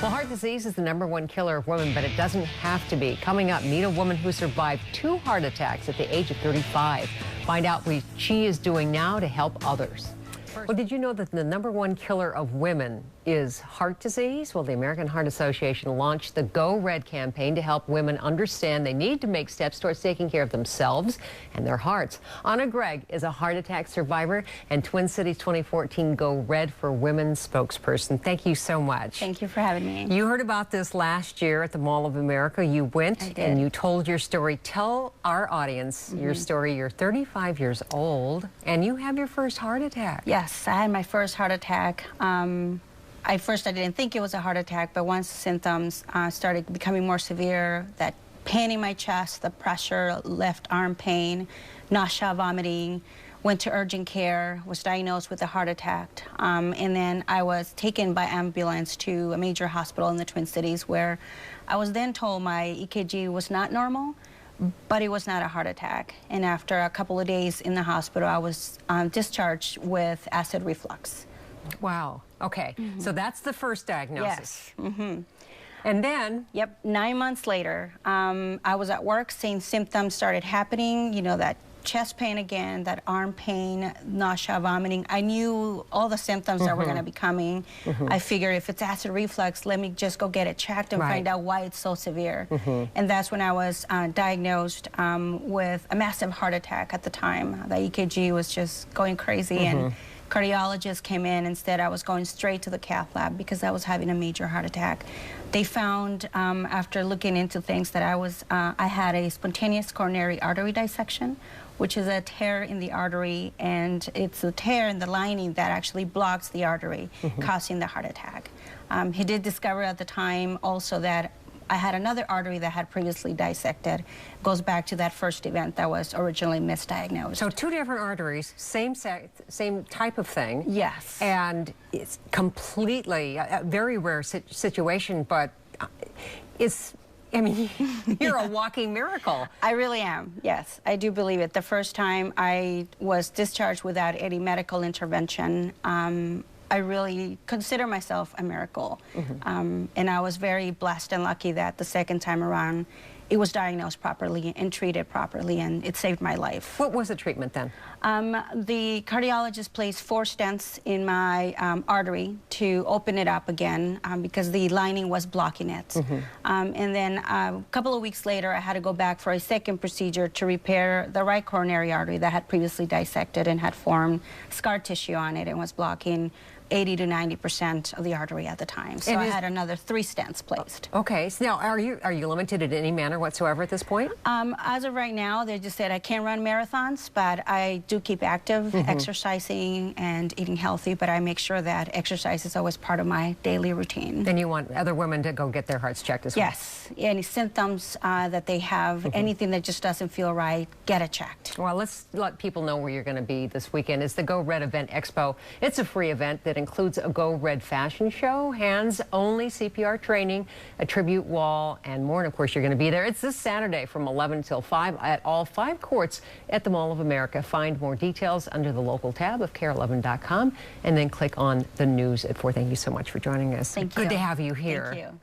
Well, heart disease is the #1 killer of women, but it doesn't have to be. Coming up, meet a woman who survived 2 heart attacks at the age of 35. Find out what she is doing now to help others. Well, did you know that the #1 killer of women is heart disease? Well, the American Heart Association launched the Go Red campaign to help women understand they need to make steps towards taking care of themselves and their hearts. Gregg is a heart attack survivor and Twin Cities 2014 Go Red for Women spokesperson. Thank you so much. Thank you for having me. You heard about this last year at the Mall of America. You went and you told your story. Tell our audience your story. You're 35 years old and you have your first heart attack. Yes, I had my first heart attack. At first I didn't think it was a heart attack, but once the symptoms started becoming more severe, that pain in my chest, the pressure, left arm pain, nausea, vomiting, went to urgent care, was diagnosed with a heart attack, and then I was taken by ambulance to a major hospital in the Twin Cities where I was then told my EKG was not normal, but it was not a heart attack. And after a couple of days in the hospital, I was discharged with acid reflux. Wow. Okay. So that's the first diagnosis. Yes. And then? Yep. 9 months later, I was at work, same symptoms started happening, you know, that chest pain again, that arm pain, nausea, vomiting. I knew all the symptoms that were going to be coming. I figured if it's acid reflux, let me just go get it checked and find out why it's so severe. And that's when I was diagnosed with a massive heart attack at the time. The EKG was just going crazy and cardiologist came in and said I was going straight to the cath lab because I was having a major heart attack. They found, after looking into things, that I had a spontaneous coronary artery dissection, which is a tear in the artery, and it's a tear in the lining that actually blocks the artery, causing the heart attack. He did discover at the time also that I had another artery that had previously dissected. Goes back to that first event that was originally misdiagnosed. So 2 different arteries, same type of thing. Yes. And it's completely a very rare situation, but it's, I mean, you're a walking miracle. I really am, yes. I do believe it. The first time I was discharged without any medical intervention, I really consider myself a miracle. And I was very blessed and lucky that the second time around, it was diagnosed properly and treated properly, and it saved my life. What was the treatment then? The cardiologist placed 4 stents in my artery to open it up again because the lining was blocking it. And then a couple of weeks later, I had to go back for a second procedure to repair the right coronary artery that had previously dissected and had formed scar tissue on it and was blocking 80 to 90% of the artery at the time. So I had another 3 stents placed. Okay. So now, are you limited in any manner whatsoever at this point? As of right now, they just said I can't run marathons, but I do keep active, exercising and eating healthy, but I make sure that exercise is always part of my daily routine. And you want other women to go get their hearts checked as well? Yes. Any symptoms that they have, anything that just doesn't feel right, get it checked. Well, let's let people know where you're going to be this weekend. It's the Go Red Event Expo. It's a free event that includes a Go Red fashion show, hands-only CPR training, a tribute wall, and more. And of course, you're going to be there. It's this Saturday from 11 till 5 at all 5 courts at the Mall of America. Find more details under the local tab of KARE11.com and then click on the news at 4. Thank you so much for joining us. Thank you. Good to have you here. Thank you.